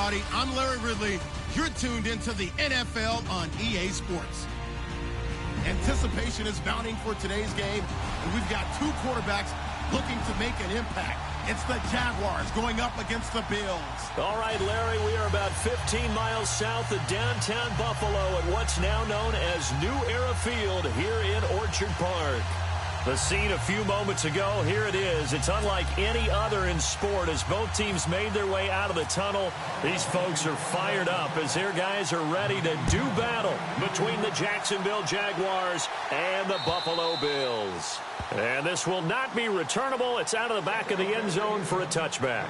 everybody. I'm Larry Ridley. You're tuned into the NFL on EA Sports. Anticipation is mounting for today's game, and we've got two quarterbacks looking to make an impact. It's the Jaguars going up against the Bills. All right, Larry, we are about 15 miles south of downtown Buffalo at what's now known as New Era Field here in Orchard Park. The scene a few moments ago, here it is. It's unlike any other in sport as both teams made their way out of the tunnel. These folks are fired up as their guys are ready to do battle between the Jacksonville Jaguars and the Buffalo Bills. And this will not be returnable. It's out of the back of the end zone for a touchback.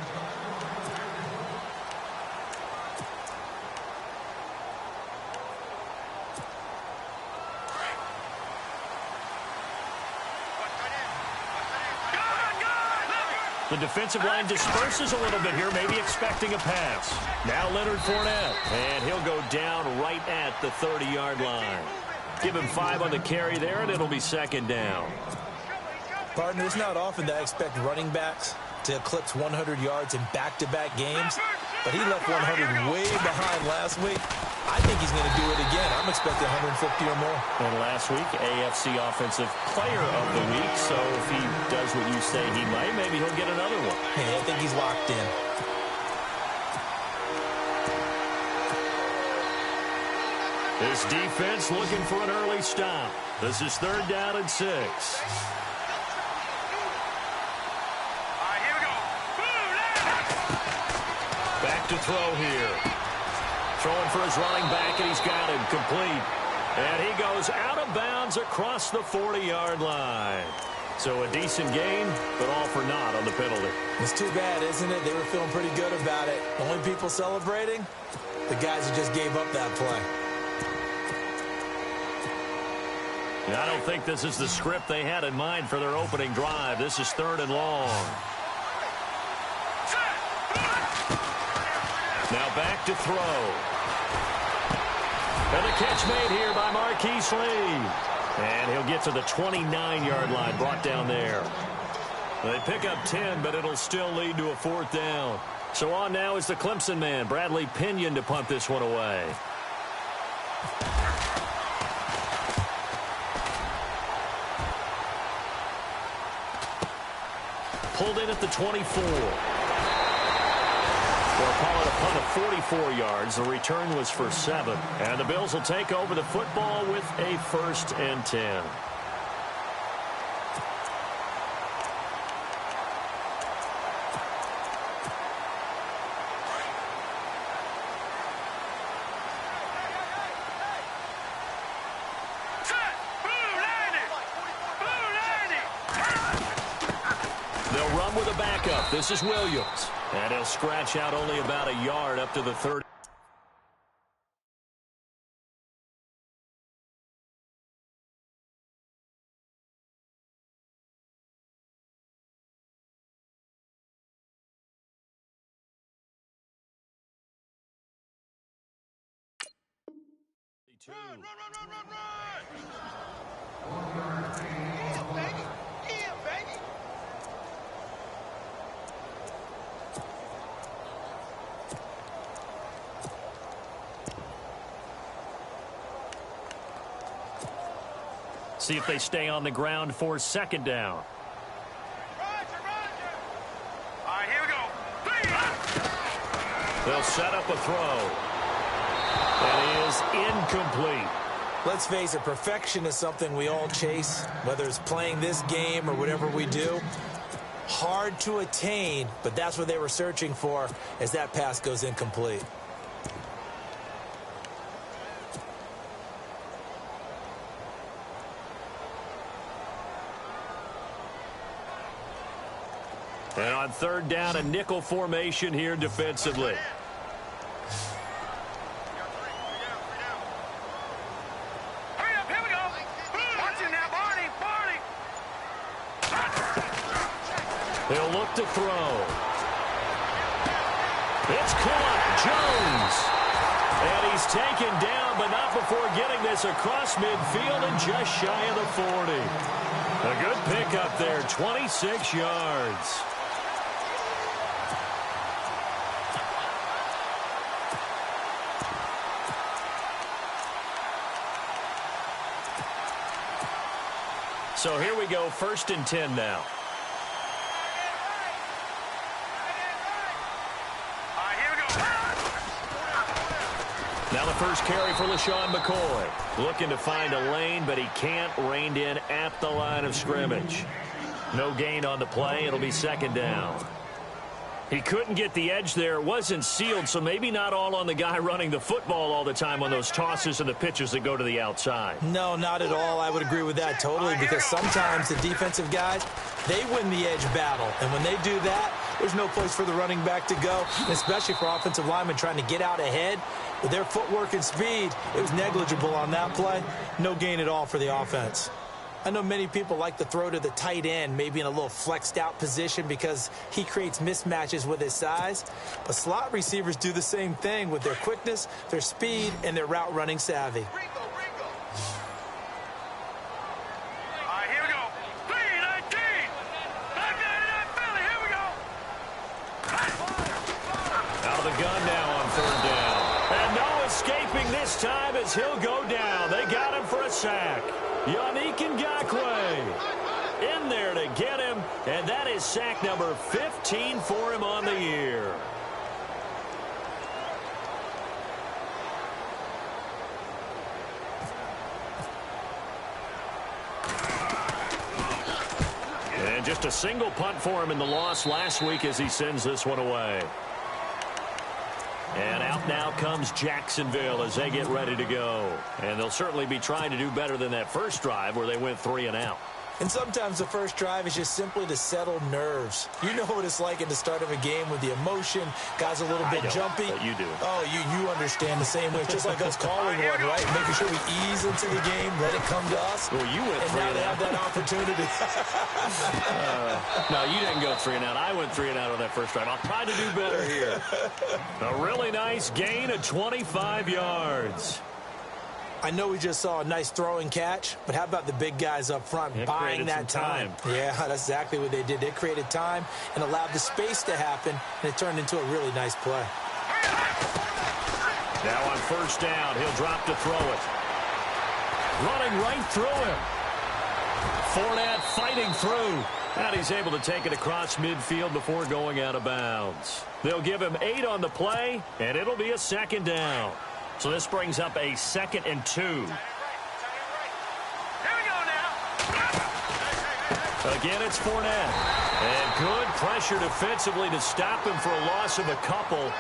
The defensive line disperses a little bit here, maybe expecting a pass. Now Leonard Fournette, and he'll go down right at the 30-yard line. Give him 5 on the carry there, and it'll be second down. Partner, it's not often that I expect running backs to eclipse 100 yards in back-to-back games, but he left 100 way behind last week. I think he's going to do it again. I'm expecting 150 or more. And last week, AFC Offensive Player of the Week. So if he does what you say he might, maybe he'll get another one. Hey, I think he's locked in. This defense looking for an early stop. This is 3rd down and 6. Back to throw here. Throwing for his running back, and he's got him complete. And he goes out of bounds across the 40-yard line. So a decent gain, but all for naught on the penalty. It's too bad, isn't it? They were feeling pretty good about it. The only people celebrating, the guys who just gave up that play. I don't think this is the script they had in mind for their opening drive. This is 3rd and long. Now back to throw. And the catch made here by Marquise Lee. And he'll get to the 29-yard line, brought down there. They pick up 10, but it'll still lead to a 4th down. So on now is the Clemson man, Bradley Pinion, to punt this one away. Pulled in at the 24. We'll call it a punt of 44 yards. The return was for 7. And the Bills will take over the football with a 1st and 10. They'll run with a backup. This is Williams. And he'll scratch out only about a yard up to the 30. Run, run, run, run, run, run! Yeah, baby! Yeah, baby! See if they stay on the ground for 2nd down. Roger. All right, here we go. They'll set up a throw. That is incomplete. Let's face it, perfection is something we all chase, whether it's playing this game or whatever we do. Hard to attain, but that's what they were searching for as that pass goes incomplete. And on 3rd down, a nickel formation here defensively. Hurry up, here we go. Watch it now, Barney. They'll look to throw. It's caught. Jones. And he's taken down, but not before getting this across midfield and just shy of the 40. A good pickup there, 26 yards. So here we go, 1st and 10 now. Now the first carry for LaShawn McCoy. Looking to find a lane, but he can't. Reined in at the line of scrimmage. No gain on the play. It'll be 2nd down. He couldn't get the edge there. It wasn't sealed, so maybe not all on the guy running the football all the time on those tosses and the pitches that go to the outside. No, not at all. I would agree with that totally, because sometimes the defensive guys, they win the edge battle. And when they do that, there's no place for the running back to go, especially for offensive linemen trying to get out ahead. With their footwork and speed, it was negligible on that play. No gain at all for the offense. I know many people like to throw to the tight end, maybe in a little flexed out position because he creates mismatches with his size. But slot receivers do the same thing with their quickness, their speed, and their route running savvy. All right, here we go. 3-19. Back there to that Philly. Here we go. Out of the gun now on 3rd down. And no escaping this time as he'll go down. They got him for a sack. Yannick Ngakoue in there to get him, and that is sack number 15 for him on the year. And just a single punt for him in the loss last week as he sends this one away. And out now comes Jacksonville as they get ready to go. And they'll certainly be trying to do better than that first drive where they went 3 and out. And sometimes the first drive is just simply to settle nerves. You know what it's like at the start of a game with the emotion. Guys a little bit jumpy. But you do. Oh, you understand the same way. It's just like us calling one, right? Making sure we ease into the game, let it come to us. Well, you went 3 and out. And now they have that opportunity. No, you didn't go 3 and out. I went 3 and out on that first drive. I'll try to do better here. A really nice gain of 25 yards. I know we just saw a nice throwing catch, but how about the big guys up front buying that time? Yeah, that's exactly what they did. They created time and allowed the space to happen, and it turned into a really nice play. Now on 1st down, he'll drop to throw it. Running right through him. Fournette fighting through. And he's able to take it across midfield before going out of bounds. They'll give him 8 on the play, and it'll be a 2nd down. So this brings up a 2nd and 2. Here we go now. Again, it's Fournette. And good pressure defensively to stop him for a loss of a couple.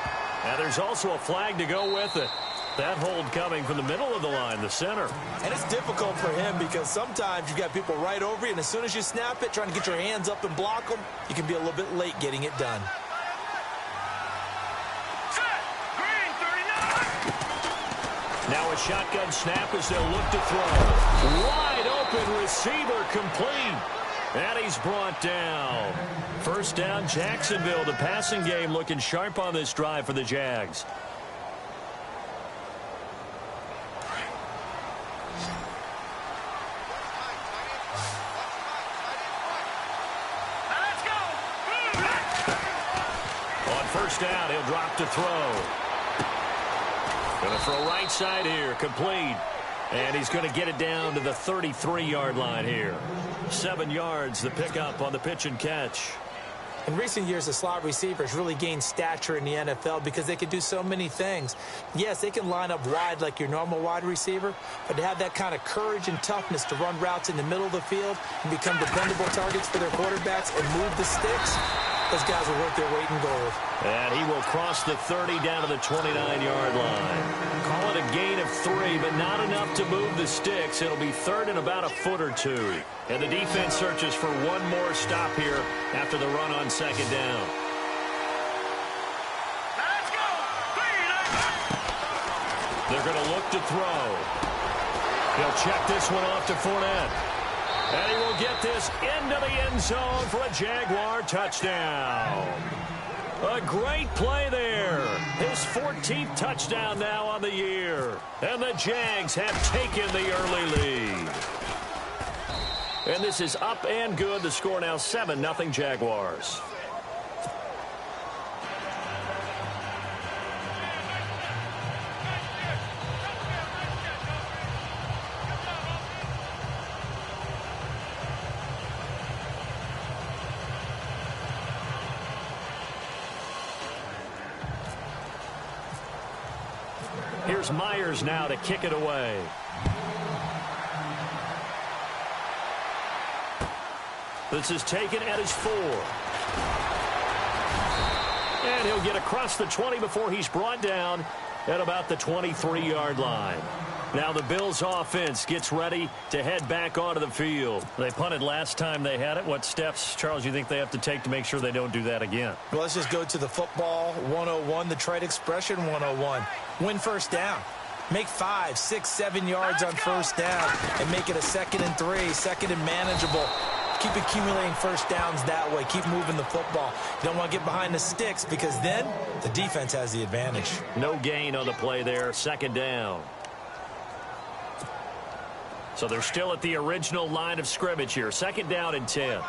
And there's also a flag to go with it. That hold coming from the middle of the line, the center. And it's difficult for him because sometimes you got people right over you, and as soon as you snap it, trying to get your hands up and block them, you can be a little bit late getting it done. Now a shotgun snap as they'll look to throw. Wide open receiver complete. And he's brought down. 1st down, Jacksonville. The passing game looking sharp on this drive for the Jags. Let's go. On 1st down, he'll drop to throw. Going to throw right side here, complete. And he's going to get it down to the 33-yard line here. 7 yards, the pickup on the pitch and catch. In recent years, the slot receivers really gained stature in the NFL because they can do so many things. Yes, they can line up wide like your normal wide receiver, but to have that kind of courage and toughness to run routes in the middle of the field and become dependable targets for their quarterbacks and move the sticks, those guys are worth their weight in gold. And he will cross the 30 down to the 29-yard line. Call it a gain of 3, but not enough to move the sticks. It'll be 3rd and about a foot or 2. And the defense searches for one more stop here after the run on 2nd down. Let's go. They're going to look to throw. He'll check this one off to Fournette. And he will get this into the end zone for a Jaguar touchdown. A great play there. His 14th touchdown now on the year. And the Jags have taken the early lead. And this is up and good. The score now 7-0 Jaguars. Here's Myers now to kick it away. This is taken at his 4. And he'll get across the 20 before he's brought down at about the 23-yard line. Now the Bills offense gets ready to head back onto the field. They punted last time they had it. What steps, Charles, you think they have to take to make sure they don't do that again? Well, let's just go to the football 101, the trite expression 101. Win first down. Make 5, 6, 7 yards on first down and make it a 2nd and 3, 2nd and manageable. Keep accumulating first downs that way. Keep moving the football. You don't want to get behind the sticks because then the defense has the advantage. No gain on the play there. 2nd down. So they're still at the original line of scrimmage here. 2nd down and 10.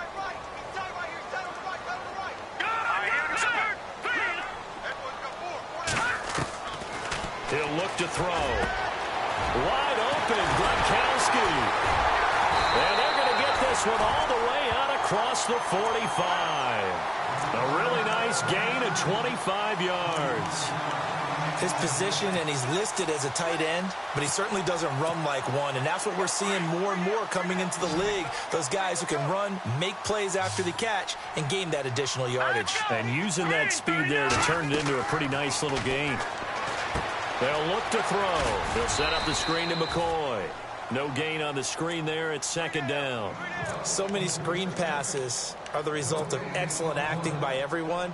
He'll look to throw. Wide open, Gronkowski. And they're going to get this one all the way out across the 45. A really nice gain of 25 yards. His position, and he's listed as a tight end, but he certainly doesn't run like one, and that's what we're seeing more and more coming into the league. Those guys who can run, make plays after the catch, and gain that additional yardage. And using that speed there to turn it into a pretty nice little gain. They'll look to throw. They'll set up the screen to McCoy. No gain on the screen there. It's 2nd down. So many screen passes are the result of excellent acting by everyone.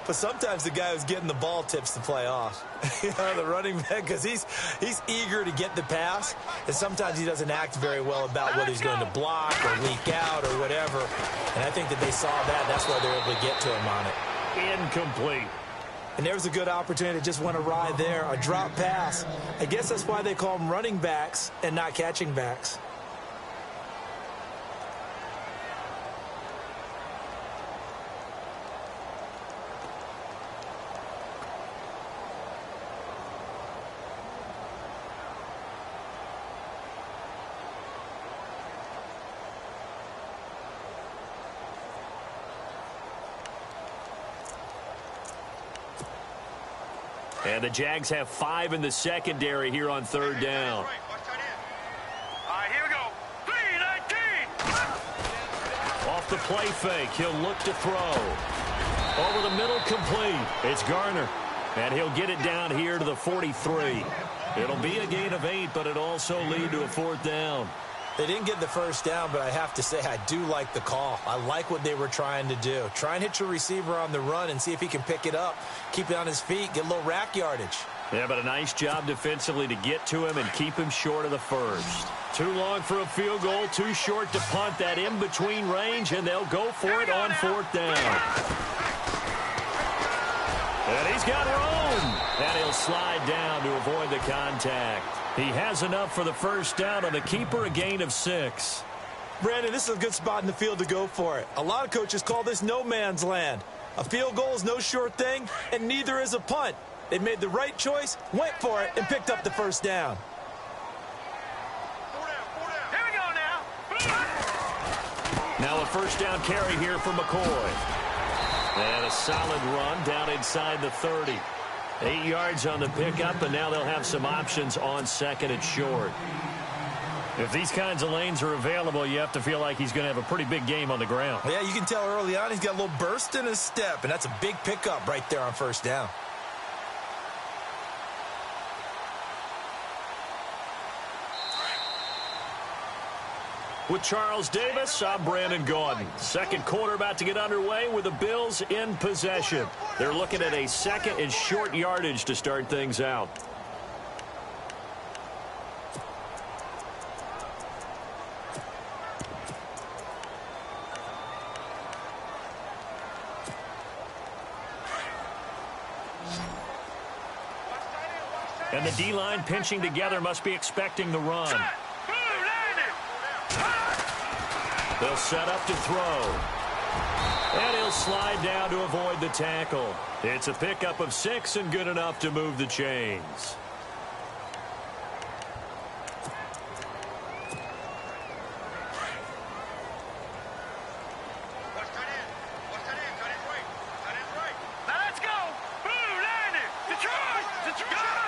But sometimes the guy who's getting the ball tips the play off. The running back, because he's eager to get the pass, and sometimes he doesn't act very well about whether he's going to block or leak out or whatever. And I think that they saw that. That's why they're able to get to him on it. Incomplete. And there's a good opportunity to just went awry there, a drop pass. I guess that's why they call them running backs and not catching backs. And the Jags have 5 in the secondary here on 3rd down. Here we go. 3-19. Off the play fake, he'll look to throw. Over the middle, complete. It's Garner. And he'll get it down here to the 43. It'll be a gain of 8, but it'll also lead to a 4th down. They didn't get the first down, but I have to say I do like the call. I like what they were trying to do. Try and hit your receiver on the run and see if he can pick it up, keep it on his feet, get a little rack yardage. Yeah, but a nice job defensively to get to him and keep him short of the first. Too long for a field goal, too short to punt. That in-between range, and they'll go for it on 4th down. And he's got room. And he'll slide down to avoid the contact. He has enough for the first down on the keeper, a gain of 6. Brandon, this is a good spot in the field to go for it. A lot of coaches call this no man's land. A field goal is no sure thing, and neither is a punt. They made the right choice, went for it, and picked up the first down. Here we go now. Now a first down carry here for McCoy. And a solid run down inside the 30. 8 yards on the pickup, and now they'll have some options on 2nd and short. If these kinds of lanes are available, you have to feel like he's going to have a pretty big game on the ground. Yeah, you can tell early on he's got a little burst in his step, and that's a big pickup right there on first down. With Charles Davis, I'm Brandon Gaudin. 2nd quarter about to get underway with the Bills in possession. They're looking at a 2nd and short yardage to start things out. And the D-line pinching together must be expecting the run. They'll set up to throw. And he'll slide down to avoid the tackle. It's a pickup of 6 and good enough to move the chains. Let's go. Blue landed. Detroit. Gone.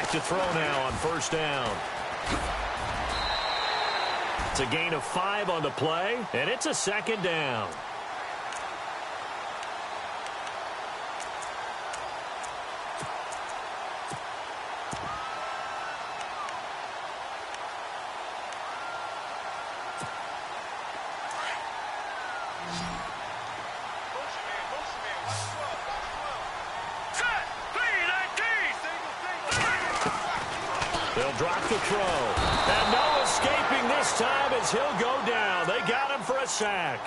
back to throw now on first down. It's a gain of 5 on the play, and it's a second down. They'll drop the throw. And no escaping this time as he'll go down. They got him for a sack.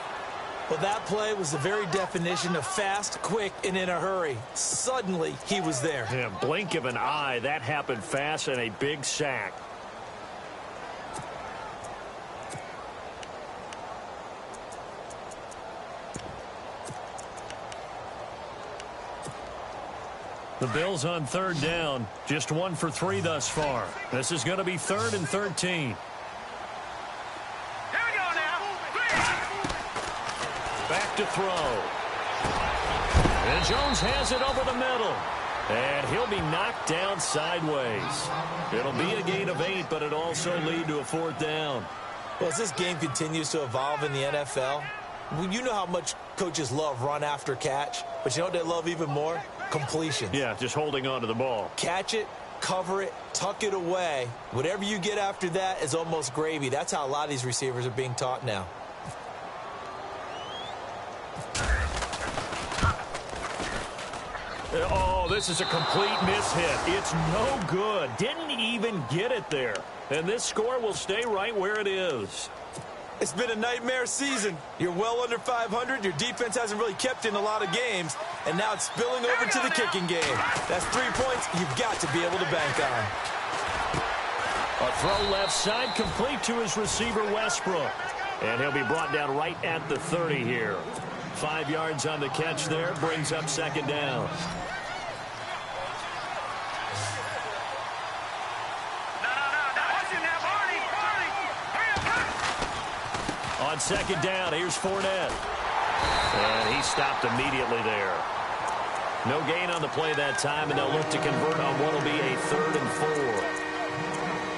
Well, that play was the very definition of fast, quick, and in a hurry. Suddenly, he was there. Yeah, blink of an eye. That happened fast and a big sack. The Bills on third down, just 1 for 3 thus far. This is going to be 3rd and 13. Here we go now. Back to throw. And Jones has it over the middle. And he'll be knocked down sideways. It'll be a gain of 8, but it'll also lead to a 4th down. Well, as this game continues to evolve in the NFL, you know how much coaches love run after catch, but you know what they love even more? Completion. Yeah, just holding on to the ball. Catch it, cover it, tuck it away. Whatever you get after that is almost gravy. That's how a lot of these receivers are being taught now. Oh, this is a complete mishit. It's no good. Didn't even get it there. And this score will stay right where it is. It's been a nightmare season. You're well under 500. Your defense hasn't really kept in a lot of games. And now it's spilling over to the kicking game. That's 3 points you've got to be able to bank on. A throw left side complete to his receiver, Westbrook. And he'll be brought down right at the 30 here. 5 yards on the catch there. Brings up second down. On second down, here's Fournette. And he stopped immediately there. No gain on the play that time, and they'll look to convert on what will be a 3rd and 4.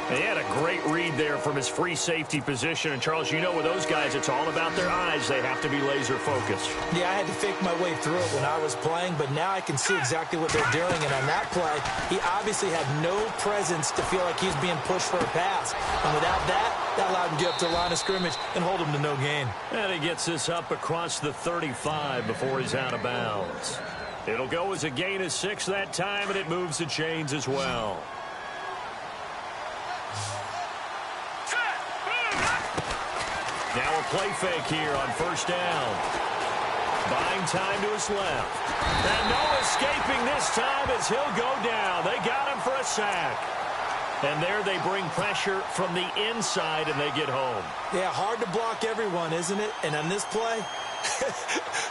And he had a great read there from his free safety position. And, Charles, you know with those guys, it's all about their eyes. They have to be laser focused. Yeah, I had to fake my way through it when I was playing, but now I can see exactly what they're doing. And on that play, he obviously had no presence to feel like he's being pushed for a pass. And without that allowed him to get up to the line of scrimmage and hold him to no gain. And he gets this up across the 35 before he's out of bounds. It'll go as a gain of 6 that time, and it moves the chains as well. Now a play fake here on first down. Buying time to his left. And no escaping this time as he'll go down. They got him for a sack. And there they bring pressure from the inside, and they get home. Yeah, hard to block everyone, isn't it? And on this play,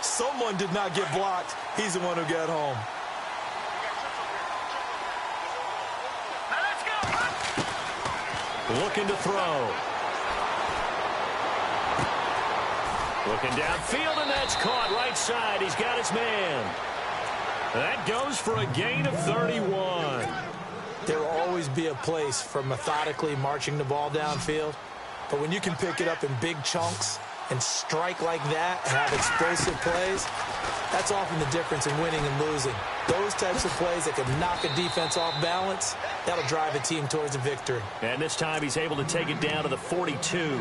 someone did not get blocked. He's the one who got home. Looking to throw. Looking downfield, and that's caught right side. He's got his man. That goes for a gain of 31. There will always be a place for methodically marching the ball downfield. But when you can pick it up in big chunks and strike like that and have explosive plays, that's often the difference in winning and losing. Those types of plays that can knock a defense off balance, that'll drive a team towards a victory. And this time he's able to take it down to the 42.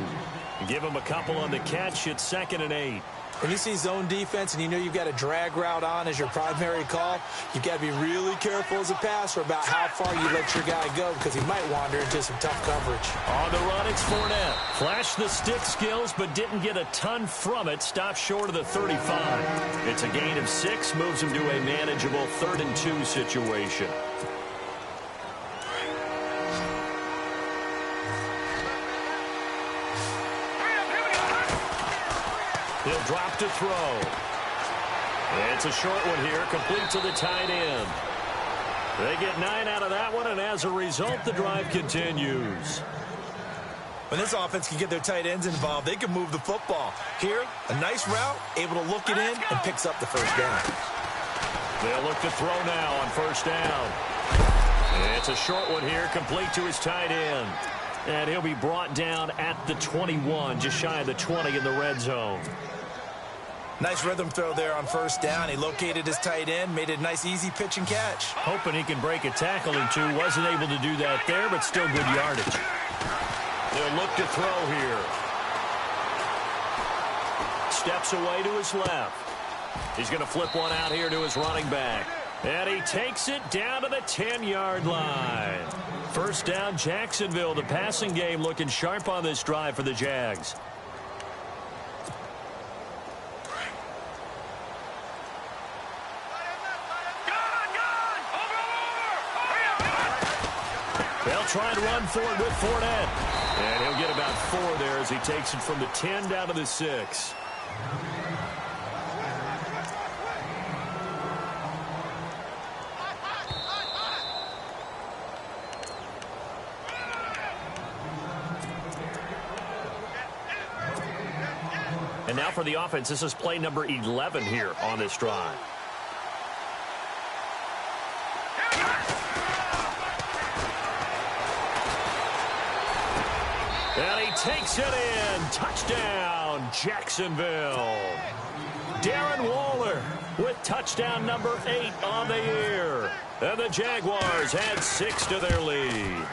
Give him a couple on the catch. It's 2nd and 8. When you see zone defense and you know you've got a drag route on as your primary call, you've got to be really careful as a passer about how far you let your guy go because he might wander into some tough coverage. On the run, it's Fournette. Flashed the stick skills but didn't get a ton from it. Stopped short of the 35. It's a gain of 6. Moves him to a manageable 3rd and 2 situation. He'll drop to throw. It's a short one here, complete to the tight end. They get 9 out of that one, and as a result, the drive continues. When this offense can get their tight ends involved, they can move the football. Here, a nice route, able to look it in, and picks up the first down. They'll look to throw now on first down. It's a short one here, complete to his tight end. And he'll be brought down at the 21, just shy of the 20 in the red zone. Nice rhythm throw there on first down. He located his tight end, made it a nice easy pitch and catch. Hoping he can break a tackle or two. Wasn't able to do that there, but still good yardage. They'll look to throw here. Steps away to his left. He's going to flip one out here to his running back. And he takes it down to the 10-yard line. First down, Jacksonville. The passing game looking sharp on this drive for the Jags. They'll try and run for it with Fournette. And he'll get about 4 there as he takes it from the 10 down to the 6. And now for the offense, this is play number 11 here on this drive. And he takes it in. Touchdown, Jacksonville. Darren Waller with touchdown number 8 on the year. And the Jaguars add 6 to their lead.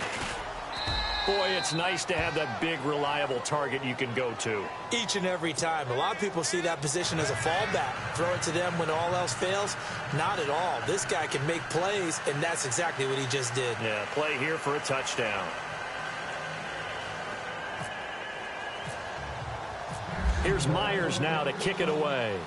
Boy, it's nice to have that big, reliable target you can go to. Each and every time. A lot of people see that position as a fallback. Throw it to them when all else fails. Not at all. This guy can make plays, and that's exactly what he just did. Yeah, play here for a touchdown. Here's Myers now to kick it away.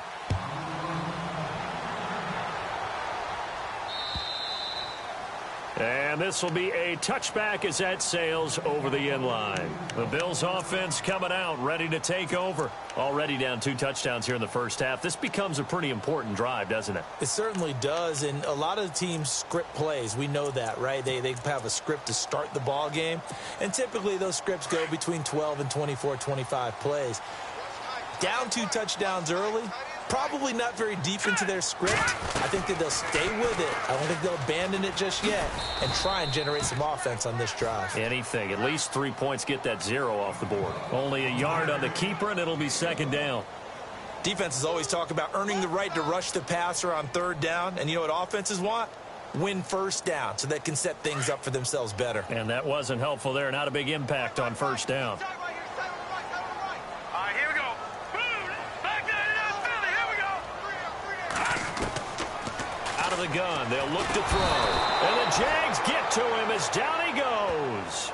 And this will be a touchback as that sails over the end line. The Bills offense coming out, ready to take over. Already down 2 touchdowns here in the first half. This becomes a pretty important drive, doesn't it? It certainly does, and a lot of the teams script plays. We know that, right? They have a script to start the ball game, and typically those scripts go between 12 and 24, 25 plays. Down 2 touchdowns early, probably not very deep into their script. I think that they'll stay with it. I don't think they'll abandon it just yet and try and generate some offense on this drive. Anything. At least 3 points, get that 0 off the board. Only a yard on the keeper, and it'll be second down. Defenses always talk about earning the right to rush the passer on third down, and you know what offenses want? Win first down so they can set things up for themselves better. And that wasn't helpful there. Not a big impact on first down. The gun. They'll look to throw. And the Jags get to him as down he goes.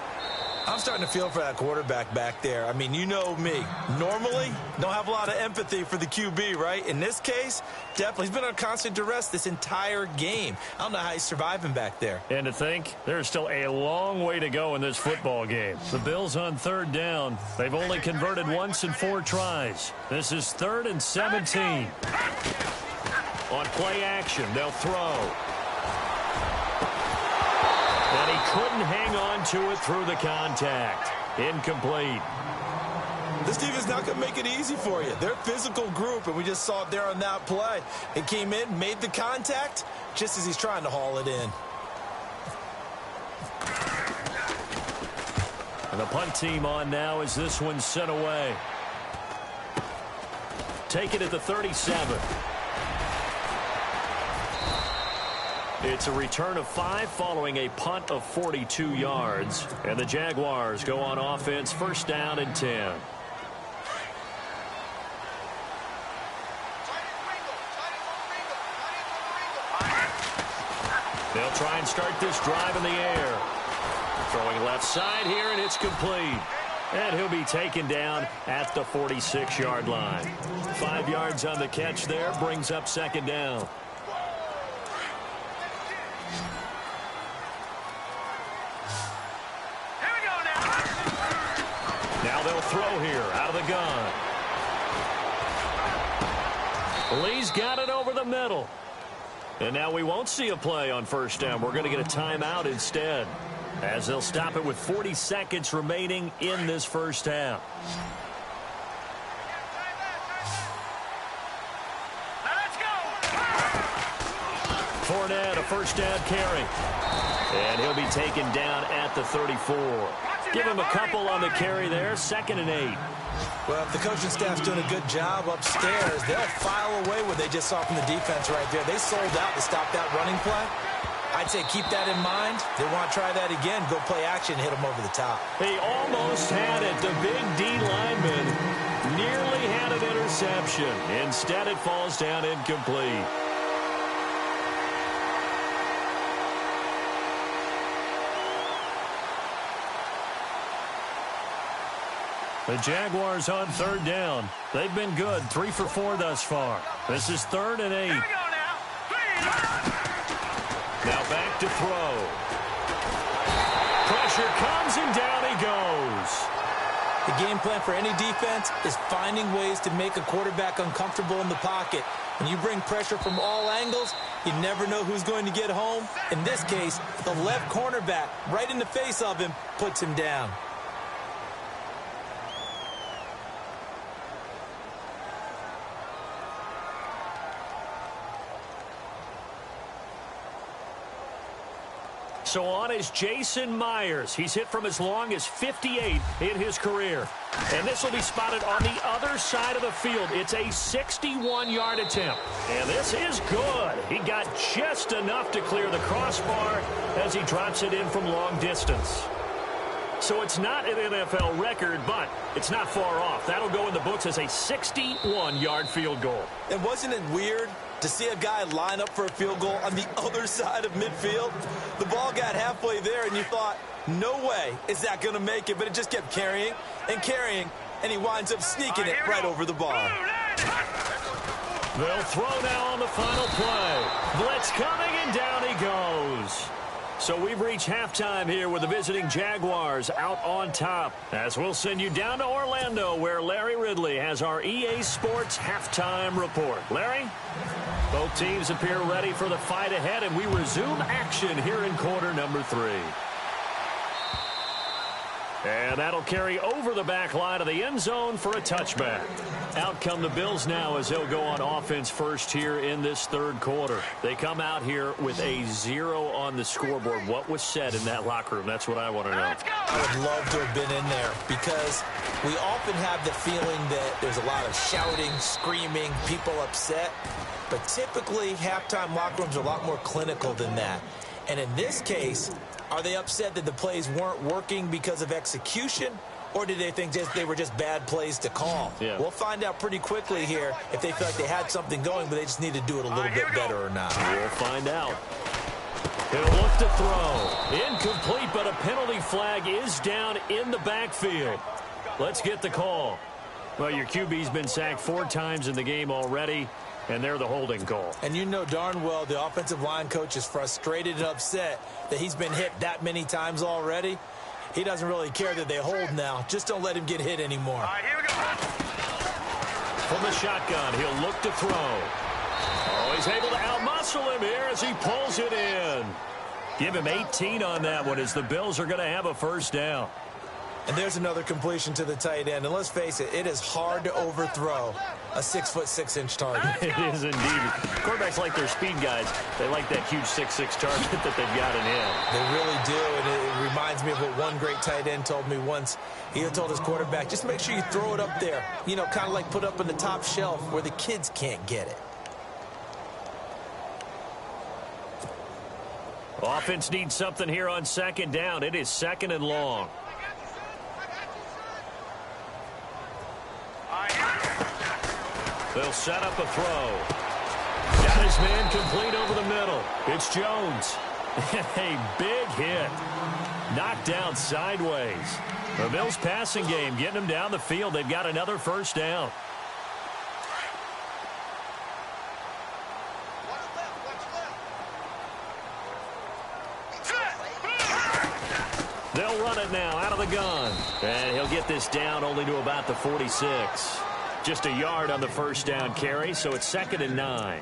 I'm starting to feel for that quarterback back there. I mean, you know me. Normally, don't have a lot of empathy for the QB, right? In this case, definitely. He's been under constant duress this entire game. I don't know how he's surviving back there. And to think, there's still a long way to go in this football game. The Bills on third down. They've only converted once in 4 tries. This is 3rd and 17. On play action, they'll throw. And he couldn't hang on to it through the contact. Incomplete. This team is not going to make it easy for you. They're a physical group, and we just saw it there on that play. It came in, made the contact, just as he's trying to haul it in. And the punt team on now as this one's sent away. Take it at the 37. It's a return of 5 following a punt of 42 yards. And the Jaguars go on offense, first down and 10. They'll try and start this drive in the air. Throwing left side here, and it's complete. And he'll be taken down at the 46-yard line. 5 yards on the catch there, brings up second down. Now they'll throw here out of the gun. Lee's got it over the middle. And now we won't see a play on first down. We're going to get a timeout instead, as they'll stop it with 40 seconds remaining in this first half. Let's go. Fournette, a first down carry. And he'll be taken down at the 34. Give him a couple on the carry there, 2nd and 8. Well, if the coaching staff's doing a good job upstairs, they'll file away what they just saw from the defense right there. They sold out to stop that running play. I'd say keep that in mind. They want to try that again. Go play action, hit them over the top. He almost had it. The big D lineman nearly had an interception. Instead, it falls down incomplete. The Jaguars on 3rd down. They've been good, 3 for 4 thus far. This is 3rd and 8. Now back to throw. Pressure comes and down he goes. The game plan for any defense is finding ways to make a quarterback uncomfortable in the pocket. When you bring pressure from all angles, you never know who's going to get home. In this case, the left cornerback right in the face of him puts him down. So on is Jason Myers. He's hit from as long as 58 in his career. And this will be spotted on the other side of the field. It's a 61-yard attempt. And this is good. He got just enough to clear the crossbar as he drops it in from long distance. So it's not an NFL record, but it's not far off. That'll go in the books as a 61-yard field goal. And wasn't it weird to see a guy line up for a field goal on the other side of midfield? The ball got halfway there, and you thought, no way is that going to make it. But it just kept carrying and carrying, and he winds up sneaking it right over the bar. They'll throw now on the final play. Blitz coming, and down he goes. So we've reached halftime here with the visiting Jaguars out on top. As we'll send you down to Orlando, where Larry Ridley has our EA Sports halftime report. Larry? Both teams appear ready for the fight ahead, and we resume action here in quarter number 3. And that'll carry over the back line of the end zone for a touchback. Out come the Bills now as they'll go on offense first here in this 3rd quarter. They come out here with a 0 on the scoreboard. What was said in that locker room? That's what I want to know. I would love to have been in there because we often have the feeling that there's a lot of shouting, screaming, people upset. But typically, halftime locker rooms are a lot more clinical than that. And in this case, are they upset that the plays weren't working because of execution? Or did they think they were just bad plays to call? Yeah. We'll find out pretty quickly here if they feel like they had something going, but they just need to do it a little bit better or not. We'll find out. He'll look to throw. Incomplete, but a penalty flag is down in the backfield. Let's get the call. Well, your QB's been sacked 4 times in the game already, and they're the holding call. And you know darn well the offensive line coach is frustrated and upset that he's been hit that many times already. He doesn't really care that they hold now. Just don't let him get hit anymore. All right, here we go. From the shotgun, he'll look to throw. Oh, he's able to outmuscle him here as he pulls it in. Give him 18 on that one as the Bills are going to have a first down. And there's another completion to the tight end. And let's face it, it is hard to overthrow a 6'6" target. It is indeed. Quarterbacks like their speed guys. They like that huge 6'6" target that they've got in him. They really do, and it reminds me of what one great tight end told me once. He had told his quarterback, just make sure you throw it up there. You know, kind of like put up on the top shelf where the kids can't get it. Offense needs something here on 2nd down. It is 2nd and long. They'll set up a throw. Got his man complete over the middle. It's Jones. A big hit. Knocked down sideways. The Bills passing game getting them down the field. They've got another first down. They'll run it now out of the gun. And he'll get this down only to about the 46. Just a yard on the first down carry, so it's 2nd and 9.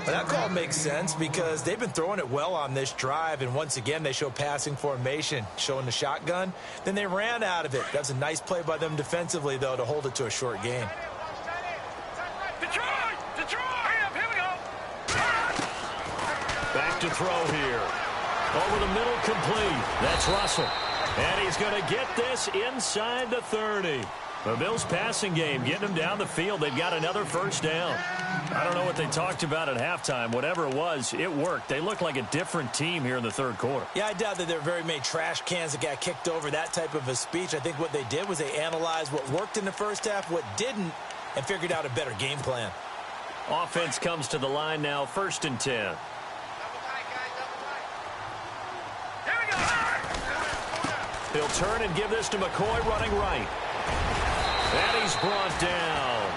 Well, that call makes sense because they've been throwing it well on this drive, and once again they show passing formation, showing the shotgun. Then they ran out of it. That's a nice play by them defensively, though, to hold it to a short gain. Detroit! Here we go. Back to throw here. Over the middle, complete. That's Russell. And he's going to get this inside the 30. The Bills' passing game getting them down the field. They've got another first down. I don't know what they talked about at halftime. Whatever it was, it worked. They look like a different team here in the third quarter. Yeah, I doubt that there were very many trash cans that got kicked over, that type of a speech. I think what they did was they analyzed what worked in the first half, what didn't, and figured out a better game plan. Offense comes to the line now, 1st and 10. He'll turn and give this to McCoy running right. And he's brought down.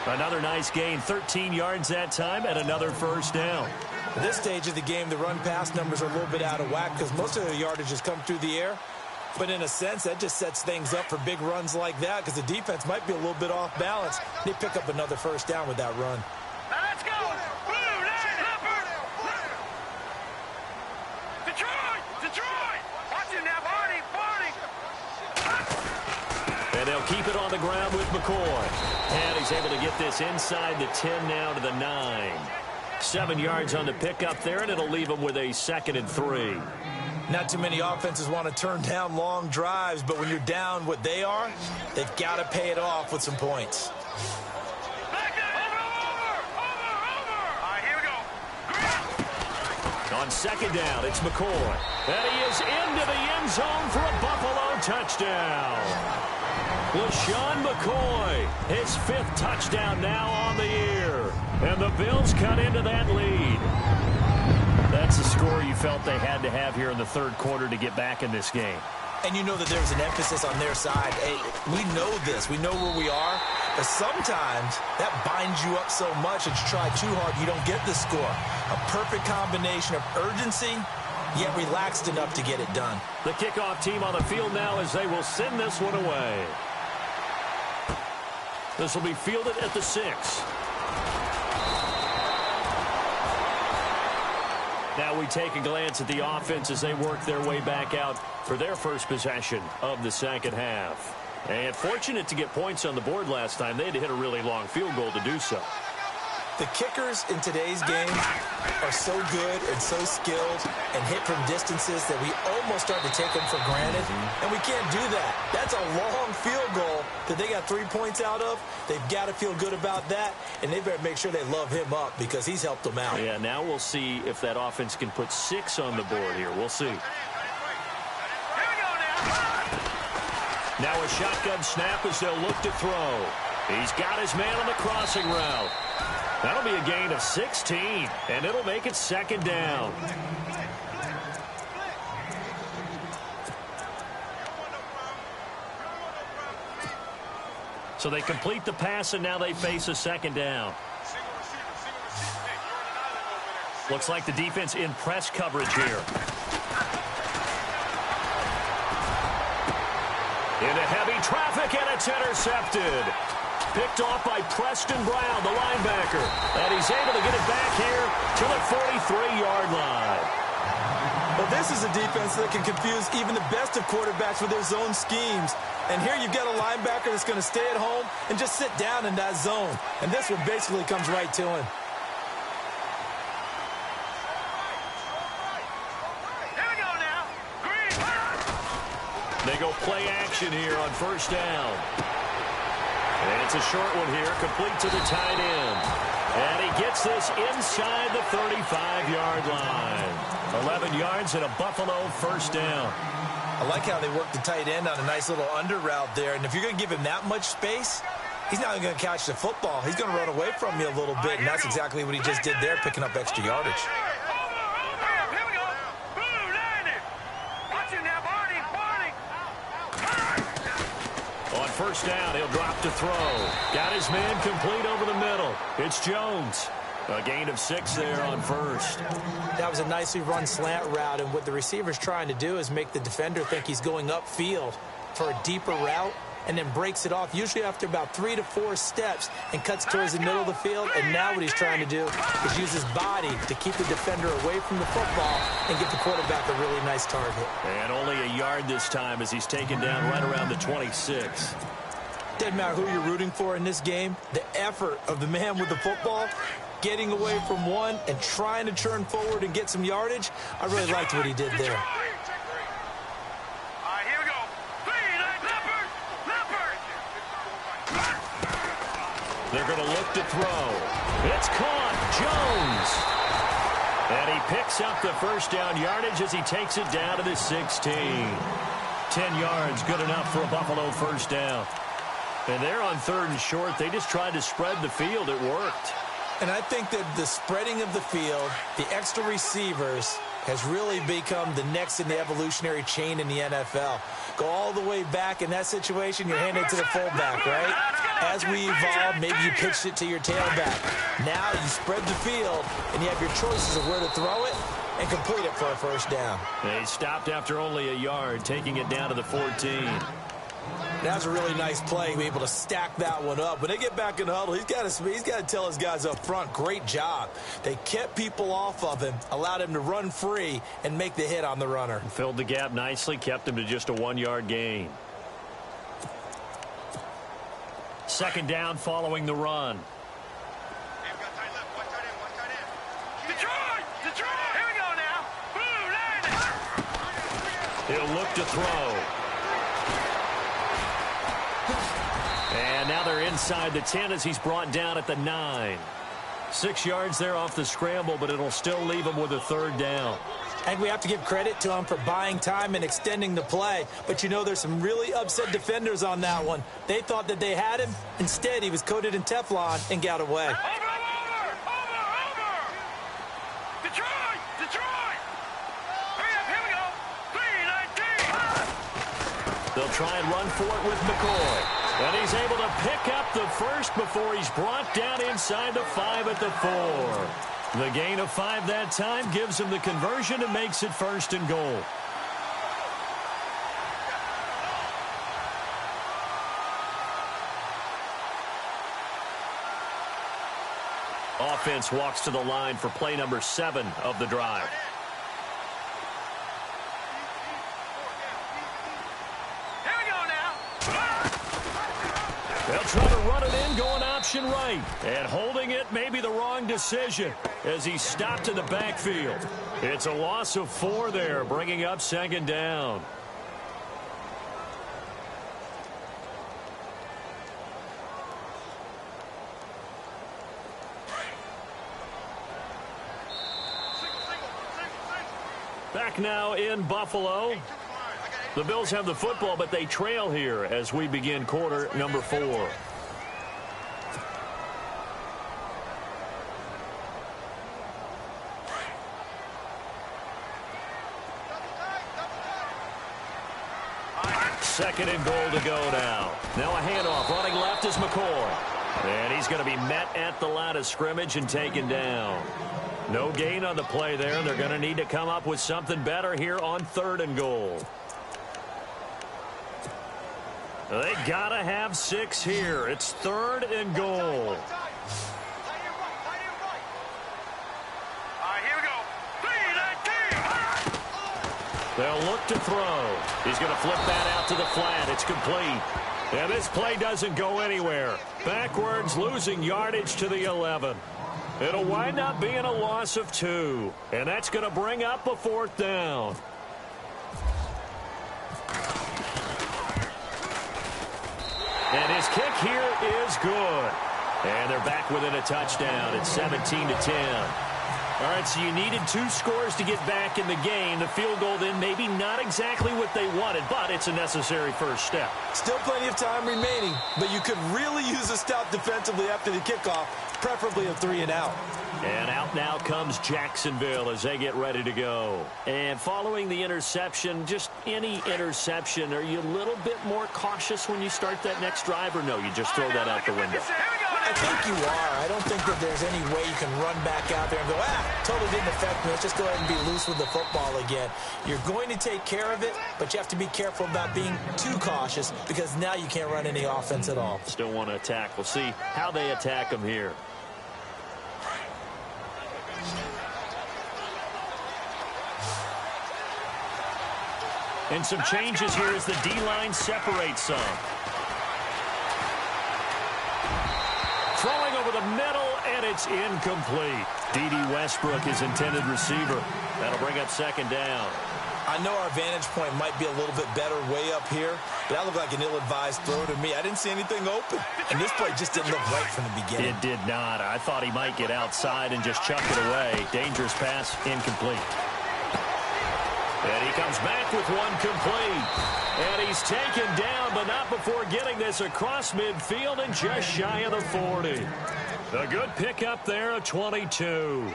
Another nice gain, 13 yards that time, and another first down. At this stage of the game, the run-pass numbers are a little bit out of whack because most of the yardage has come through the air. But in a sense, that just sets things up for big runs like that because the defense might be a little bit off balance. They pick up another first down with that run. Now let's go. Blue line, Hopper. Detroit. Watch it now, Barney. And they'll keep it on the ground with McCoy. And he's able to get this inside the 10 now to the 9. 7 yards on the pickup there, and it'll leave him with a 2nd and 3. Not too many offenses want to turn down long drives, but when you're down what they are, they've got to pay it off with some points. On 2nd down, it's McCoy. And he is into the end zone for a Buffalo touchdown. LeSean McCoy, his 5th touchdown now on the year. And the Bills cut into that lead. That's the score you felt they had to have here in the third quarter to get back in this game. And you know that there's an emphasis on their side. Hey, we know this. We know where we are. But sometimes that binds you up so much that you try too hard, you don't get the score. A perfect combination of urgency, yet relaxed enough to get it done. The kickoff team on the field now as they will send this one away. This will be fielded at the 6. Now we take a glance at the offense as they work their way back out for their first possession of the second half. And fortunate to get points on the board last time. They had to hit a really long field goal to do so. The kickers in today's game are so good and so skilled and hit from distances that we almost start to take them for granted. And we can't do that. That's a long field goal that they got 3 points out of. They've got to feel good about that, and they better make sure they love him up because he's helped them out. Yeah, now we'll see if that offense can put 6 on the board here. We'll see. Now a shotgun snap as they'll look to throw. He's got his man on the crossing route. That'll be a gain of 16, and it'll make it 2nd down. So they complete the pass, and now they face a 2nd down. Looks like the defense in press coverage here. Into heavy traffic, and it's intercepted. Picked off by Preston Brown, the linebacker. And he's able to get it back here to the 43-yard line. Well, this is a defense that can confuse even the best of quarterbacks with their zone schemes. And here you've got a linebacker that's going to stay at home and just sit down in that zone. And this one basically comes right to him. They go play action here on 1st down. And it's a short one here, complete to the tight end. And he gets this inside the 35-yard line. 11 yards and a Buffalo 1st down. I like how they work the tight end on a nice little under route there. And if you're going to give him that much space, he's not going to catch the football. He's going to run away from you a little bit, and that's exactly what he just did there, picking up extra yardage. On 1st down, he'll drop to throw. Got his man complete over the middle. It's Jones. A gain of 6 there on 1st. That was a nicely run slant route, and what the receiver's trying to do is make the defender think he's going upfield for a deeper route, and then breaks it off, usually after about 3 to 4 steps, and cuts towards the middle of the field. And now what he's trying to do is use his body to keep the defender away from the football and get the quarterback a really nice target. And only a yard this time as he's taken down right around the 26. Doesn't matter who you're rooting for in this game. The effort of the man with the football getting away from one and trying to turn forward and get some yardage. I really liked what he did there. All right, here we go. Leopard! They're going to look to throw. It's caught. Jones. And he picks up the first down yardage as he takes it down to the 16. 10 yards, good enough for a Buffalo first down. And they're on 3rd and short. They just tried to spread the field. It worked. And I think that the spreading of the field, the extra receivers, has really become the next in the evolutionary chain in the NFL. Go all the way back in that situation, you're handed to the fullback, right? As we evolve, maybe you pitched it to your tailback. Now you spread the field, and you have your choices of where to throw it and complete it for a first down. They stopped after only a yard, taking it down to the 14. That's a really nice play, be able to stack that one up. When they get back in the huddle, he's got to tell his guys up front, great job. They kept people off of him, allowed him to run free and make the hit on the runner. Filled the gap nicely, kept him to just a 1-yard gain. 2nd down following the run. Detroit! Detroit! Here we go now. Blue, He'll look to throw. And now they're inside the 10 as he's brought down at the 9. 6 yards there off the scramble, but it'll still leave him with a 3rd down. And we have to give credit to him for buying time and extending the play. But, you know, there's some really upset defenders on that one. They thought that they had him. Instead, he was coated in Teflon and got away. Over! Detroit! Detroit! Hurry up, here we go. 3-19! They'll try and run for it with McCoy. And he's able to pick up the first before he's brought down inside the 5 at the 4. The gain of 5 that time gives him the conversion and makes it 1st and goal. Offense walks to the line for play number 7 of the drive. They'll try to run it in, going option right. And holding it may be the wrong decision as he stopped in the backfield. It's a loss of 4 there, bringing up 2nd down. Back now in Buffalo. The Bills have the football, but they trail here as we begin quarter number 4. Second and goal to go now. Now a handoff. Running left is McCoy. And he's going to be met at the line of scrimmage and taken down. No gain on the play there. They're going to need to come up with something better here on 3rd and goal. They got to have 6 here. It's 3rd and goal. All right, here we go. 3-19! They'll look to throw. He's going to flip that out to the flat. It's complete. And this play doesn't go anywhere. Backwards, losing yardage to the 11. It'll wind up being a loss of 2. And that's going to bring up a 4th down. And his kick here is good. And they're back within a touchdown. It's 17-10. All right, so you needed 2 scores to get back in the game. The field goal then maybe not exactly what they wanted, but it's a necessary first step. Still plenty of time remaining, but you could really use a stop defensively after the kickoff, preferably a 3-and-out. And out now comes Jacksonville as they get ready to go. And following the interception, just any interception, are you a little bit more cautious when you start that next drive, or no, you just throw that out the window? I think you are. I don't think that there's any way you can run back out there and go, totally didn't affect me. Let's just go ahead and be loose with the football again. You're going to take care of it, but you have to be careful about being too cautious because now you can't run any offense at all. Still want to attack. We'll see how they attack them here. And some changes here as the D-line separates some. Throwing over the middle, and it's incomplete. D.D. Westbrook is intended receiver. That'll bring up second down. I know our vantage point might be a little bit better way up here, but that looked like an ill-advised throw to me. I didn't see anything open, and this play just didn't look right from the beginning. It did not. I thought he might get outside and just chuck it away. Dangerous pass, incomplete. And he comes back with one complete. And he's taken down, but not before getting this across midfield and just shy of the 40. A good pickup there, a 22.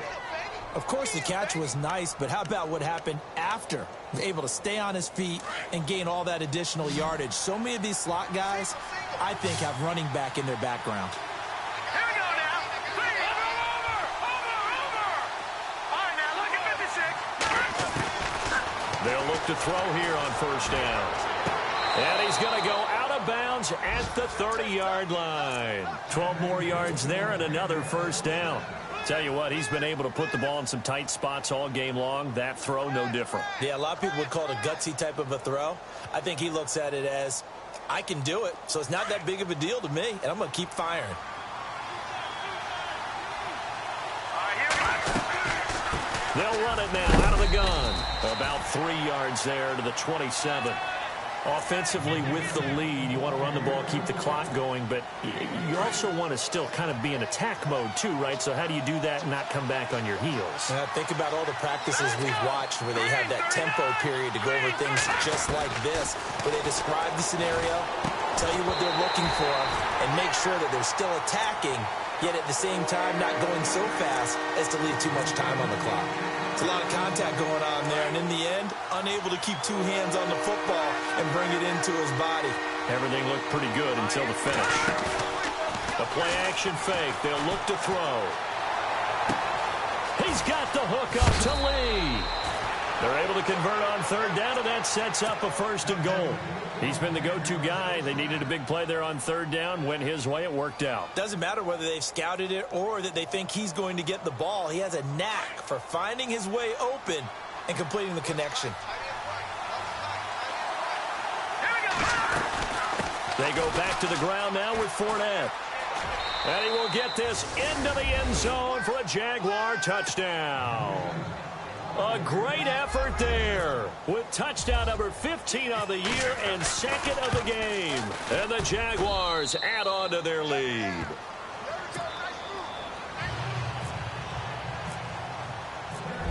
Of course, the catch was nice, but how about what happened after? He was able to stay on his feet and gain all that additional yardage. So many of these slot guys, I think, have running back in their background. Here we go now. Three. Over. All right, now look at 56. They'll look to throw here on first down. And he's going to go out of bounds at the 30-yard line. 12 more yards there and another first down. Tell you what, he's been able to put the ball in some tight spots all game long. That throw, no different. Yeah, a lot of people would call it a gutsy type of a throw. I think he looks at it as, I can do it, so it's not that big of a deal to me, and I'm going to keep firing. They'll run it now out of the gun. About 3 yards there to the 27. Offensively with the lead, you want to run the ball, keep the clock going, but you also want to still kind of be in attack mode too, right? So how do you do that and not come back on your heels? Think about all the practices we've watched where they have that tempo period to go over things just like this, where they describe the scenario, tell you what they're looking for, and make sure that they're still attacking, yet at the same time not going so fast as to leave too much time on the clock. It's a lot of contact going on there, and in the end, unable to keep two hands on the football and bring it into his body. Everything looked pretty good until the finish. A play-action fake. They'll look to throw. He's got the hook up to Lee. They're able to convert on third down, and that sets up a first and goal. He's been the go-to guy. They needed a big play there on third down. Went his way. It worked out. Doesn't matter whether they've scouted it or that they think he's going to get the ball. He has a knack for finding his way open and completing the connection. They go back to the ground now with Fournette. And he will get this into the end zone for a Jaguar touchdown. A great effort there with touchdown number 15 of the year and second of the game. And the Jaguars add on to their lead.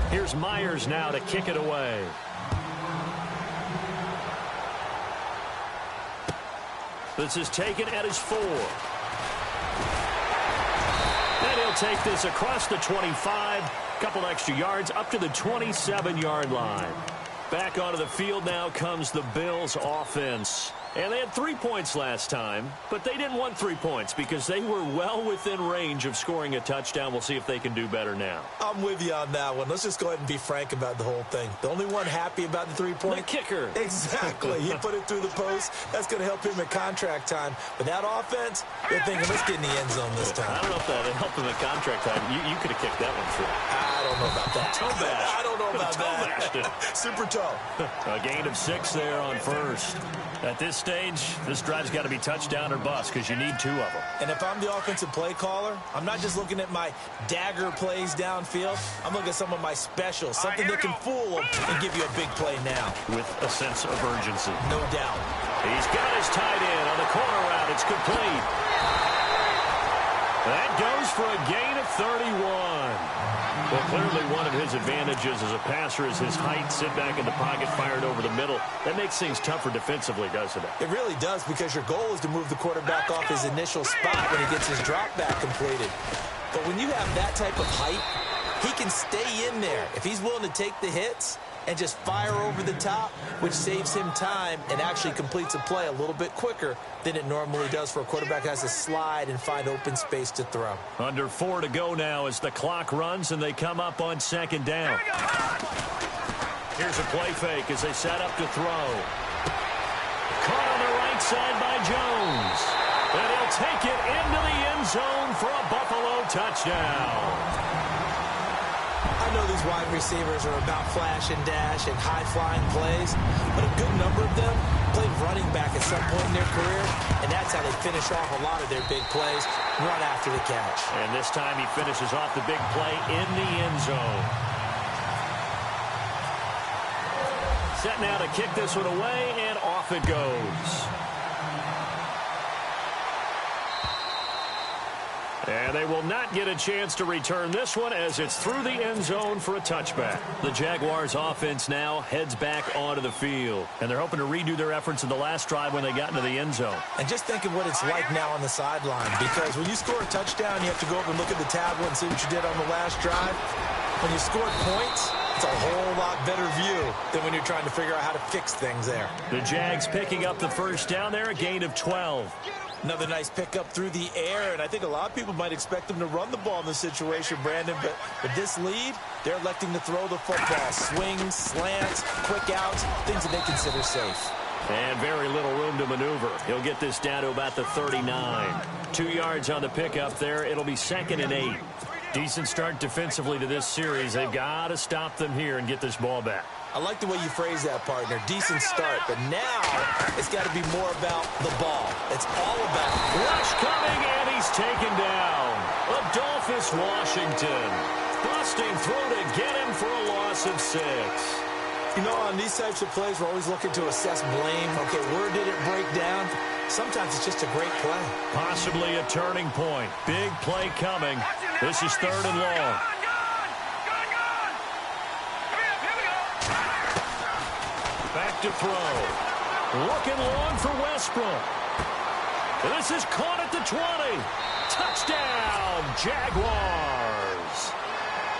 Here's Myers now to kick it away. This is taken at his 4. And he'll take this across the 25. Couple extra yards up to the 27-yard line. Back onto the field now comes the Bills offense. And they had 3 points last time, but they didn't want 3 points because they were well within range of scoring a touchdown. We'll see if they can do better now. I'm with you on that one. Let's just go ahead and be frank about the whole thing. The only one happy about the 3-point? The kicker. Exactly. He put it through the post. That's going to help him at contract time. But that offense, they're thinking, let's get in the end zone this time. I don't know if that helped him at contract time. You could have kicked that one through. I don't know about that. Toe bash. I don't know about that. Super toe. A gain of 6 there on first. At this stage, this drive's got to be touchdown or bust because you need 2 of them. And if I'm the offensive play caller, I'm not just looking at my dagger plays downfield. I'm looking at some of my specials, something that can fool them and give you a big play now. With a sense of urgency. No doubt. He's got his tight end on the corner route. It's complete. That goes for a gain of 31. Well, clearly one of his advantages as a passer is his height. Sit back in the pocket, fired over the middle. That makes things tougher defensively, doesn't it? It really does, because your goal is to move the quarterback off his initial spot when he gets his drop back completed. But when you have that type of height, he can stay in there. If he's willing to take the hits and just fire over the top, which saves him time and actually completes a play a little bit quicker than it normally does for a quarterback who has to slide and find open space to throw. Under 4 to go now as the clock runs and they come up on second down. Here's a play fake as they set up to throw. Caught on the right side by Jones. And he'll take it into the end zone for a Buffalo touchdown. I know these wide receivers are about flash and dash and high-flying plays, but a good number of them played running back at some point in their career, and that's how they finish off a lot of their big plays, run after the catch. And this time he finishes off the big play in the end zone. Set now to kick this one away, and off it goes. And they will not get a chance to return this one as it's through the end zone for a touchback. The Jaguars offense now heads back onto the field. And they're hoping to redo their efforts in the last drive when they got into the end zone. And just think of what it's like now on the sideline, because when you score a touchdown, you have to go over and look at the tablet and see what you did on the last drive. When you scored points, it's a whole lot better view than when you're trying to figure out how to fix things there. The Jags picking up the first down there, a gain of 12. Another nice pickup through the air, and I think a lot of people might expect them to run the ball in this situation, Brandon, but with this lead, they're electing to throw the football. Swings, slants, quick outs, things that they consider safe. And very little room to maneuver. He'll get this down to about the 39. 2 yards on the pickup there. It'll be 2nd and 8. Decent start defensively to this series. They've got to stop them here and get this ball back. I like the way you phrase that, partner. Decent start, but now it's got to be more about the ball. It's all about rush coming, and he's taken down. Adolphus Washington. Busting through to get him for a loss of 6. You know, on these types of plays, we're always looking to assess blame. Okay, where did it break down? Sometimes it's just a great play. Possibly a turning point. Big play coming. This is 3rd and long. Back to throw. Looking long for Westbrook. This is caught at the 20. Touchdown, Jaguars.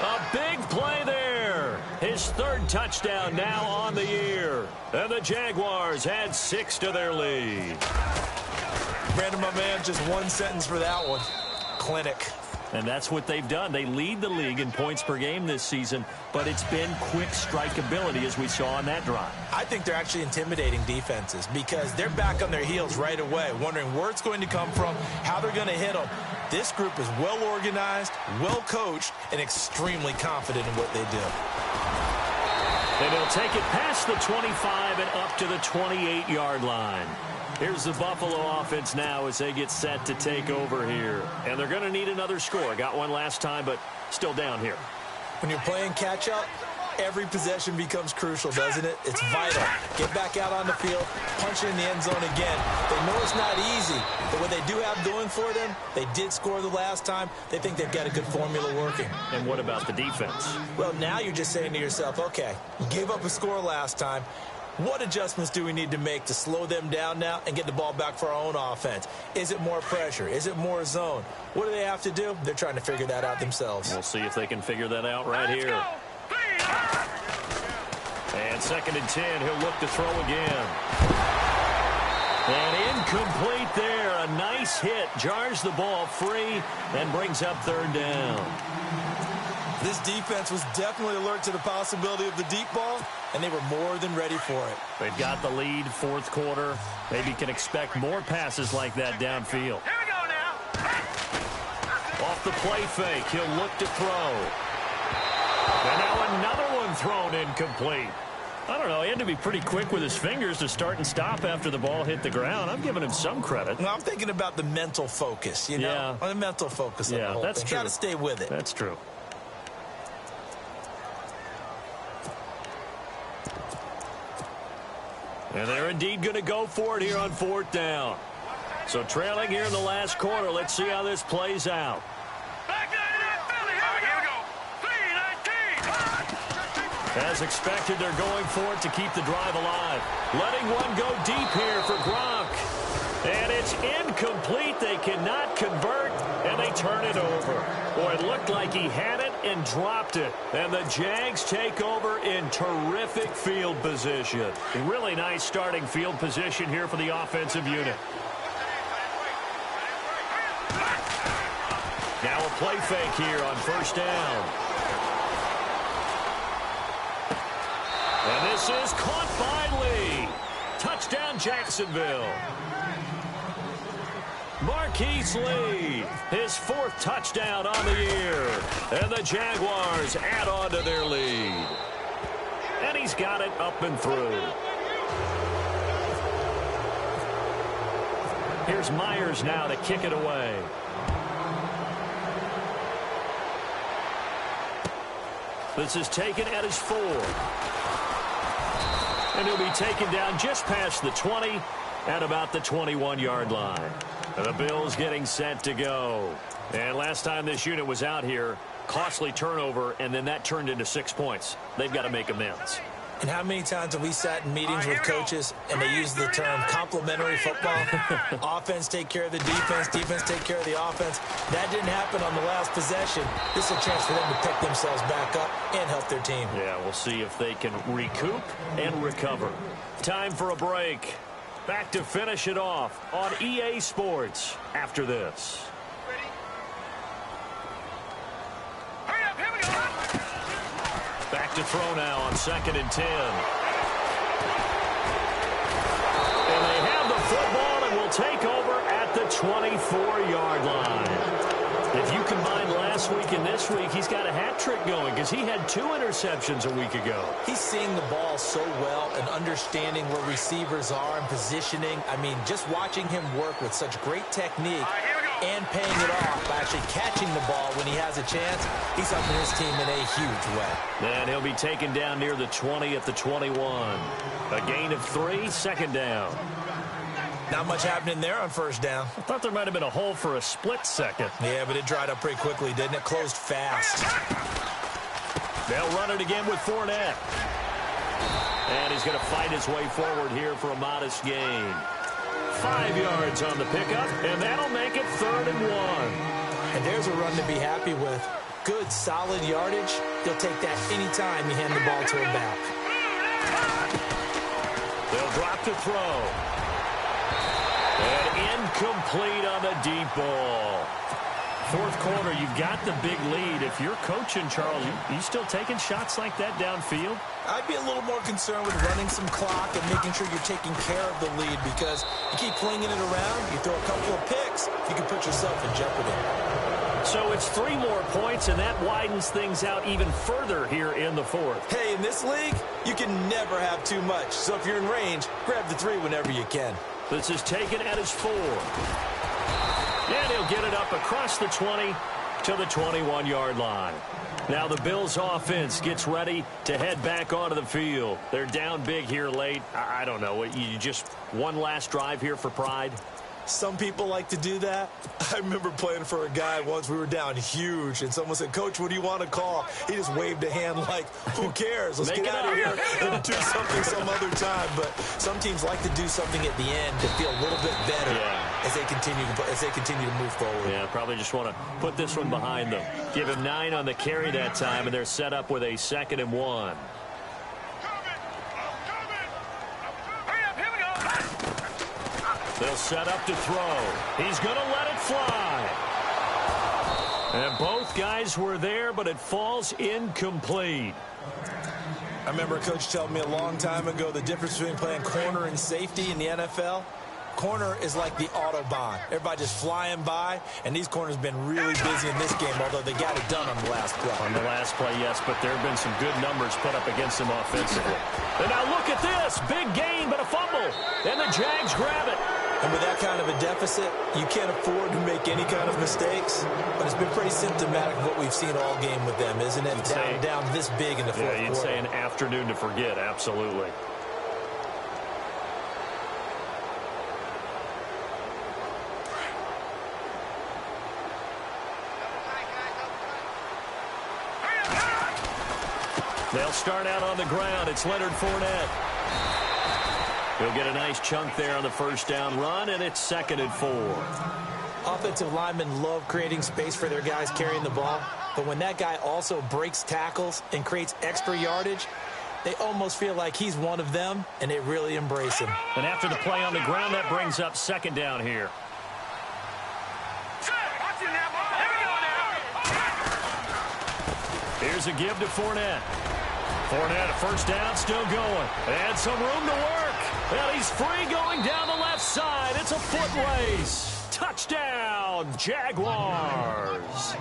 A big play there. His 3rd touchdown now on the year. And the Jaguars add 6 to their lead. Brandon, my man, just one sentence for that one. Clinic. And that's what they've done. They lead the league in points per game this season, but it's been quick strike ability as we saw on that drive. I think they're actually intimidating defenses because they're back on their heels right away, wondering where it's going to come from, how they're going to hit them. This group is well organized, well coached, and extremely confident in what they do. And they'll take it past the 25 and up to the 28-yard line. Here's the Buffalo offense now as they get set to take over here. And they're going to need another score. Got one last time, but still down here. When you're playing catch-up, every possession becomes crucial, doesn't it? It's vital. Get back out on the field, punch it in the end zone again. They know it's not easy, but what they do have going for them, they did score the last time. They think they've got a good formula working. And what about the defense? Well, now you're just saying to yourself, okay, you gave up a score last time. What adjustments do we need to make to slow them down now and get the ball back for our own offense? Is it more pressure? Is it more zone? What do they have to do? They're trying to figure that out themselves. We'll see if they can figure that out right here. And 2nd and 10, he'll look to throw again. And incomplete there. A nice hit. Jars the ball free and brings up 3rd down. This defense was definitely alert to the possibility of the deep ball, and they were more than ready for it. They've got the lead, 4th quarter. Maybe can expect more passes like that downfield. Here we go now. Off the play fake, he'll look to throw. And now another one thrown incomplete. I don't know, he had to be pretty quick with his fingers to start and stop after the ball hit the ground. I'm giving him some credit. Well, I'm thinking about the mental focus, you know? Yeah. The mental focus of the whole that's thing. true. Got to stay with it. That's true. And they're indeed going to go for it here on 4th down. So trailing here in the last quarter. Let's see how this plays out. Back to Philly. Here we go. 3-19. As expected, they're going for it to keep the drive alive. Letting one go deep here for Gronk. And it's incomplete. They cannot convert, and they turn it over. Boy, it looked like he had it and dropped it. And the Jags take over in terrific field position. Really nice starting field position here for the offensive unit. Now a play fake here on 1st down. And this is caught by Lee. Touchdown, Jacksonville. Marquise Lee, his 4th touchdown on the year. And the Jaguars add on to their lead. And he's got it up and through. Here's Myers now to kick it away. This is taken at his 4. And he'll be taken down just past the 20 at about the 21-yard line. And the Bills getting set to go. And last time this unit was out here, costly turnover, and then that turned into 6 points. They've got to make amends. And how many times have we sat in meetings with coaches and they use the term complementary football? Offense take care of the defense, defense take care of the offense. That didn't happen on the last possession. This is a chance for them to pick themselves back up and help their team. Yeah, we'll see if they can recoup and recover. Time for a break. Back to finish it off on EA Sports after this. Back to throw now on 2nd and 10. And they have the football and will take over at the 24-yard line. If you combine last week and this week, he's got a hat trick going because he had 2 interceptions a week ago. He's seeing the ball so well and understanding where receivers are and positioning. I mean, just watching him work with such great technique and paying it off by actually catching the ball when he has a chance, he's helping his team in a huge way. And he'll be taken down near the 20 at the 21. A gain of 3, 2nd down. Not much happening there on 1st down. I thought there might have been a hole for a split second. Yeah, but it dried up pretty quickly, didn't it? Closed fast. They'll run it again with Fournette. And he's going to fight his way forward here for a modest gain. 5 yards on the pickup, and that'll make it 3rd and 1. And there's a run to be happy with. Good, solid yardage. They'll take that anytime you hand the ball to a back. They'll drop to throw. And incomplete on the deep ball. 4th quarter, you've got the big lead. If you're coaching, Charles, you still taking shots like that downfield? I'd be a little more concerned with running some clock and making sure you're taking care of the lead, because you keep flinging it around, you throw a couple of picks, you can put yourself in jeopardy. So it's 3 more points, and that widens things out even further here in the 4th. Hey, in this league, you can never have too much. So if you're in range, grab the 3 whenever you can. This is taken at his 4. And he'll get it up across the 20 to the 21-yard line. Now the Bills offense gets ready to head back onto the field. They're down big here late. I don't know. You just one last drive here for pride? Some people like to do that. I remember playing for a guy once. We were down huge, and someone said, "Coach, what do you want to call?" He just waved a hand like, "Who cares? Let's get out of here and do something some other time." But some teams like to do something at the end to feel a little bit better as they continue to move forward. Yeah, probably just want to put this one behind them. Give him 9 on the carry that time, and they're set up with a 2nd and 1. They'll set up to throw. He's going to let it fly. And both guys were there, but it falls incomplete. I remember a coach telling me a long time ago the difference between playing corner and safety in the NFL. Corner is like the Autobahn. Everybody just flying by, and these corners have been really busy in this game, although they got it done on the last play. On the last play, yes, but there have been some good numbers put up against them offensively. And now look at this. Big gain, but a fumble. And the Jags grab it. And with that kind of a deficit, you can't afford to make any kind of mistakes. But it's been pretty symptomatic of what we've seen all game with them, isn't it? Down this big in the fourth quarter. Yeah, you'd say an afternoon to forget, absolutely. They'll start out on the ground. It's Leonard Fournette. He'll get a nice chunk there on the 1st down run, and it's 2nd and 4. Offensive linemen love creating space for their guys carrying the ball, but when that guy also breaks tackles and creates extra yardage, they almost feel like he's one of them, and they really embrace him. And after the play on the ground, that brings up 2nd down here. Here's a give to Fournette. Fournette, a 1st down, still going. And some room to work. And he's free going down the left side. It's a foot race. Touchdown, Jaguars.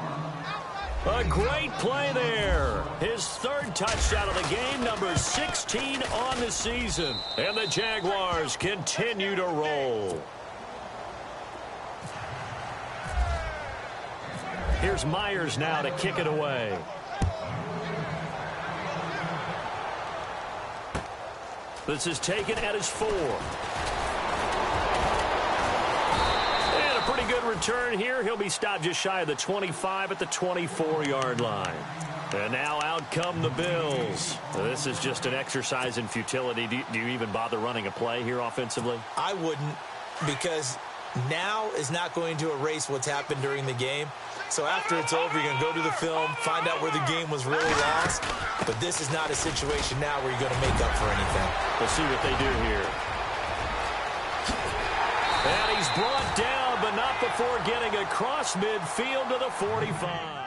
A great play there. His third touchdown of the game, number 16 on the season. And the Jaguars continue to roll. Here's Myers now to kick it away. This is taken at his 4. And a pretty good return here. He'll be stopped just shy of the 25 at the 24-yard line. And now out come the Bills. This is just an exercise in futility. Do you even bother running a play here offensively? I wouldn't, because now is not going to erase what's happened during the game. So after it's over, you're going to go to the film, find out where the game was really lost. But this is not a situation now where you're going to make up for anything. We'll see what they do here. And he's brought down, but not before getting across midfield to the 45.